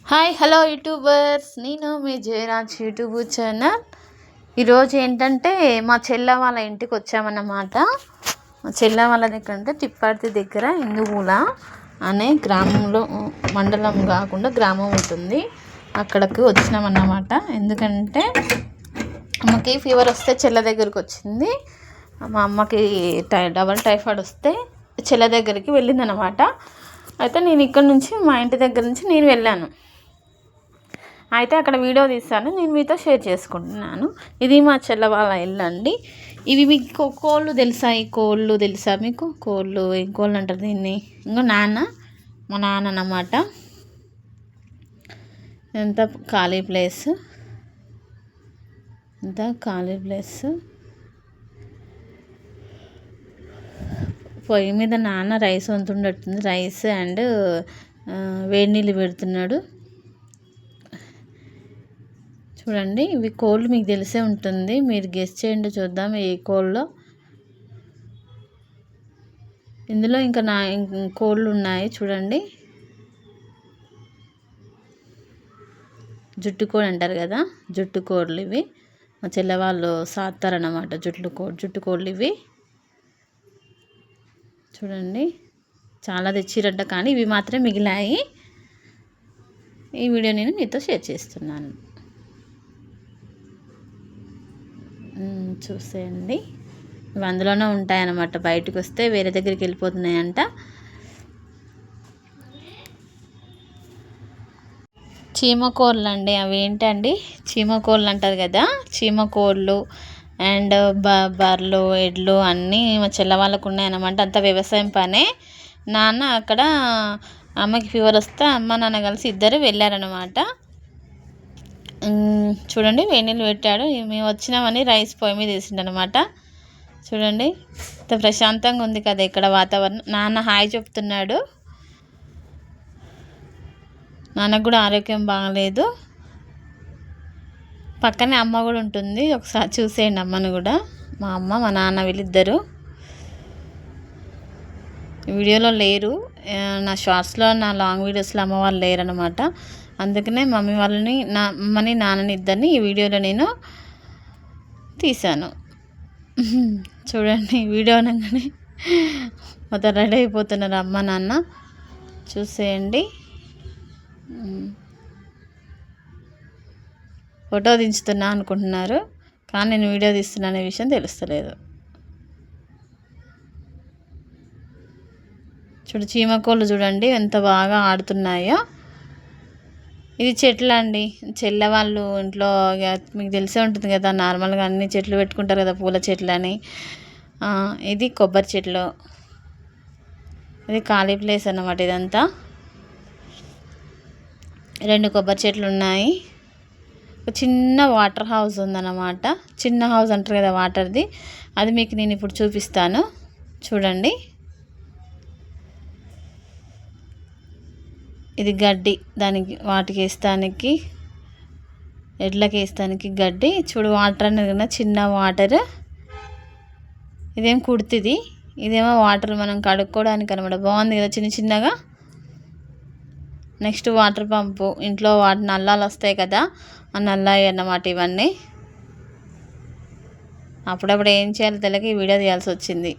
Hi hello YouTubers, నేను మీ Jayaraj YouTube channel. ఈరోజు ఏంటంటే మా చెల్ల వాళ్ళ ఇంటికి వచ్చామన్నమాట. మా చెల్ల వాళ్ళ దగ్గర అంటే తిప్పర్తి దగ్గర ఇందుగూల అనే గ్రామంలో, మండలం కాకుండా గ్రామం ఉంటుంది, అక్కడికి వచ్చినామన్నమాట. ఎందుకంటే అమ్మకి ఫీవర్ వస్తే చెల్ల దగ్గరికి వచ్చింది. మా అమ్మకి డబల్ టైఫాయిడ్ వస్తే చెల్ల దగ్గరికి వెళ్ళిందనమాట. అయితే నేను ఇక్కడ నుంచి మా ఇంటి దగ్గర నుంచి నేను వెళ్ళాను. అయితే అక్కడ వీడియో తీస్తాను, నేను మీతో షేర్ చేసుకుంటున్నాను. ఇది మా చెల్ల వాళ్ళ ఇల్లు అండి. ఇవి మీకు కోళ్ళు తెలుసా? ఈ కోళ్ళు తెలుసా మీకు? కోళ్ళు, ఏం కోళ్ళు అంటారు దీన్ని? ఇంకో మా నాన్న అన్నమాట. ఎంత ఖాళీ ప్లేస్, ఎంత ఖాళీ ప్లేస్. పొయ్యి మీద నాన్న రైస్ వండుతుండట్టుంది. రైస్ అండ్ వేడి నీళ్ళు పెడుతున్నాడు. చూడండి, ఇవి కోళ్ళు మీకు తెలిసే ఉంటుంది, మీరు గెస్ చేయండి చూద్దాం ఏ కోళ్ళో. ఇందులో ఇంకా కోళ్ళు ఉన్నాయి చూడండి. జుట్టు కోడి అంటారు కదా, జుట్టు కోళ్ళు ఇవి. మా చెల్లె వాళ్ళు సాత్తారన్నమాట జుట్టు కోళ్ళు ఇవి. చూడండి, చాలా తెచ్చిరంట, కానీ ఇవి మాత్రమే మిగిలాయి. ఈ వీడియో నేను మీతో షేర్ చేస్తున్నాను, చూసేయండి. ఇవి అందులోనే ఉంటాయన్నమాట, బయటకు వస్తే వేరే దగ్గరికి వెళ్ళిపోతున్నాయంట. చీమకోళ్ళు అండి, అవి ఏంటండి చీమకోళ్ళు అంటారు కదా, చీమకోళ్ళు అండ్ బర్రెలు, ఎడ్లు అన్నీ మా చెల్ల వాళ్ళకు ఉన్నాయన్నమాట. అంత వ్యవసాయం పనే. నాన్న అక్కడ అమ్మకి ఫీవర్ వస్తే అమ్మ నాన్న కలిసి ఇద్దరు వెళ్ళారనమాట. చూడండి, వేడినీళ్ళు పెట్టాడు. మేము వచ్చినామని రైస్ పొయ్యి మీద వేసిండనమాట. చూడండి, ఇంత ప్రశాంతంగా ఉంది కదా ఇక్కడ వాతావరణం. నాన్న హాయ్ చెప్తున్నాడు. నాన్నకు కూడా ఆరోగ్యం బాగలేదు. పక్కనే అమ్మ కూడా ఉంటుంది, ఒకసారి చూసేయండి అమ్మను కూడా. మా అమ్మ, మా నాన్న వీళ్ళిద్దరు వీడియోలో లేరు. నా షార్ట్స్లో, నా లాంగ్ వీడియోస్లో అమ్మ వాళ్ళు లేరనమాట. అందుకనే అమ్మని నాన్నని ఇద్దరిని ఈ వీడియోలో నేను తీశాను. చూడండి, వీడియో అనగానే మొత్తం రెడీ అయిపోతున్నారు అమ్మ నాన్న. చూసేయండి, ఫోటో దించుతున్నా అనుకుంటున్నారు, కానీ నేను వీడియో తీస్తున్నా అనే విషయం తెలుస్తలేదు. చీమకోళ్ళు చూడండి ఎంత బాగా ఆడుతున్నాయో. ఇది చెట్లు అండి. చెల్లె వాళ్ళు ఇంట్లో మీకు తెలిసే ఉంటుంది కదా, నార్మల్గా అన్ని చెట్లు పెట్టుకుంటారు కదా, పూల చెట్లు అని. ఇది కొబ్బరి చెట్లు. ఇది ఖాళీ ప్లేస్ అన్నమాట ఇదంతా. 2 కొబ్బరి చెట్లు ఉన్నాయి. ఒక చిన్న వాటర్ హౌస్ ఉందన్నమాట. చిన్న హౌస్ అంటారు కదా వాటర్ది, అది మీకు నేను ఇప్పుడు చూపిస్తాను. చూడండి, ఇది గడ్డి, వాటికి వేస్తానికి, ఎడ్లకి వేస్తానికి గడ్డి. చూడు, వాటర్ అనేది కదా, చిన్న వాటర్. ఇదేం కుర్తిది, ఇదేమో వాటర్ మనం కడుక్కోవడానికి అనమాట. బాగుంది కదా, చిన్న చిన్నగా. నెక్స్ట్ వాటర్ పంపు, ఇంట్లో నల్లాలు వస్తాయి కదా, ఆ నల్లాయి అన్నమాట ఇవన్నీ. అప్పుడప్పుడు ఏం చేయాలో తెలియక ఈ వీడియో తీయాల్సి వచ్చింది.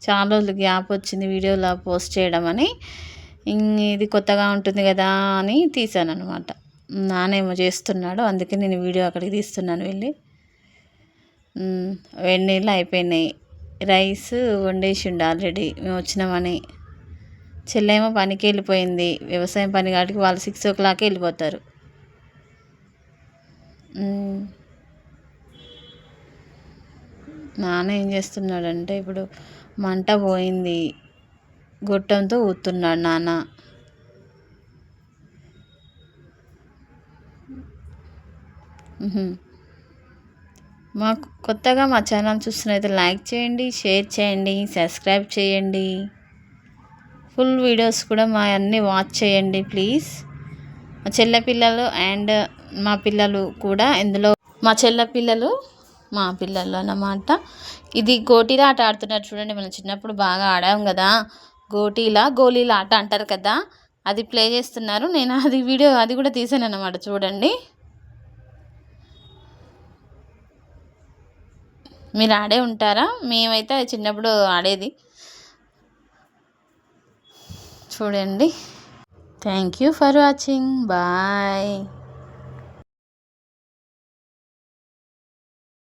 చాలా రోజులు గ్యాప్ వచ్చింది వీడియోలో పోస్ట్ చేయడం అని. ఇది కొత్తగా ఉంటుంది కదా అని తీసాను అనమాట. నానేమో చేస్తున్నాడు, అందుకే నేను వీడియో అక్కడికి తీస్తున్నాను వెళ్ళి. వేడి నీళ్ళు అయిపోయినాయి, రైస్ వండేసిండు ఆల్రెడీ మేము వచ్చినామని. చెల్లేమో పనికి వెళ్ళిపోయింది, వ్యవసాయం పని కాబట్టి వాళ్ళు 6 o'clock వెళ్ళిపోతారు. నాన్న ఏం చేస్తున్నాడంటే, ఇప్పుడు మంట పోయింది, గొట్టంతో ఊతున్నాడు నాన్న. కొత్తగా మా ఛానల్ చూస్తున్నైతే లైక్ చేయండి, షేర్ చేయండి, సబ్స్క్రైబ్ చేయండి. ఫుల్ వీడియోస్ కూడా మా అన్నీ వాచ్ చేయండి ప్లీజ్. మా చెల్ల పిల్లలు అండ్ మా పిల్లలు కూడా ఇందులో, మా చెల్ల పిల్లలు మా పిల్లలు అన్నమాట. ఇది గోటీలా ఆట ఆడుతున్నారు చూడండి. మనం చిన్నప్పుడు బాగా ఆడాం కదా, గోలీల ఆట అంటారు కదా. అది ప్లే చేస్తున్నారు. నేను అది వీడియో అది కూడా తీసాను అన్నమాట. చూడండి, మీరు ఆడే ఉంటారా? మేమైతే చిన్నప్పుడు ఆడేది. చూడండి. Thank you for watching. Bye.